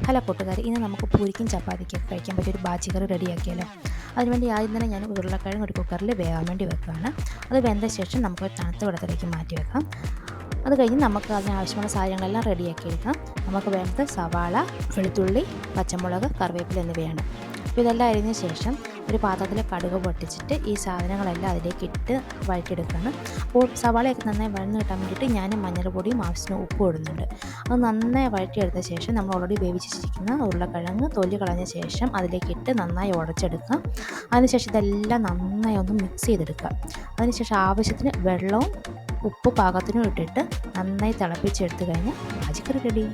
Hello കൂട്ടുകാർ, ഇന്ന് നമുക്ക് പൂരിക്കും ചപ്പാത്തിക്കൊക്കെ കഴിക്കാൻ പറ്റിയൊരു ബാജി കറി റെഡിയാക്കിയാലോ. അതിനുവേണ്ടി ആദ്യം തന്നെ ഞാൻ ഉരുളക്കിഴങ്ങ് ഒരു കുക്കറിൽ വേകാൻ വേണ്ടി വെക്കുകയാണ്. അത് വെന്ത ശേഷം നമുക്ക് തണുത്ത വെള്ളത്തിലേക്ക് മാറ്റി വെക്കാം. അത് കഴിഞ്ഞ് നമുക്ക് അതിനാവശ്യമുള്ള സാധനങ്ങളെല്ലാം റെഡിയാക്കി എടുക്കാം. നമുക്ക് വേണ്ടത് സവാള, വെളുത്തുള്ളി, പച്ചമുളക്, കറിവേപ്പില എന്നിവയാണ്. അപ്പോൾ ഇതെല്ലാം അരിഞ്ഞ ശേഷം ഒരു പാത്രത്തിൽ കടുക് പൊട്ടിച്ചിട്ട് ഈ സാധനങ്ങളെല്ലാം അതിലേക്ക് ഇട്ട് വഴറ്റിയെടുക്കുകയാണ്. അപ്പോൾ സവാളയൊക്കെ നന്നായി വഴന്ന് കിട്ടാൻ വേണ്ടിയിട്ട് ഞാൻ മഞ്ഞൾപ്പൊടിയും ആവശ്യത്തിന് ഉപ്പും ഇടുന്നുണ്ട്. അത് നന്നായി വഴറ്റിയെടുത്ത ശേഷം നമ്മൾ ഓൾറെഡി വേവിച്ചിരിക്കുന്ന ഉരുളക്കിഴങ്ങ് തൊലി കളഞ്ഞ ശേഷം അതിലേക്ക് ഇട്ട് നന്നായി ഉടച്ചെടുക്കുക. അതിനുശേഷം ഇതെല്ലാം നന്നായി ഒന്ന് മിക്സ് ചെയ്തെടുക്കുക. അതിനുശേഷം ആവശ്യത്തിന് വെള്ളവും ഉപ്പ് പാകത്തിനും ഇട്ടിട്ട് നന്നായി തിളപ്പിച്ചെടുത്ത് കഴിഞ്ഞാൽ ബാജി കറി റെഡി.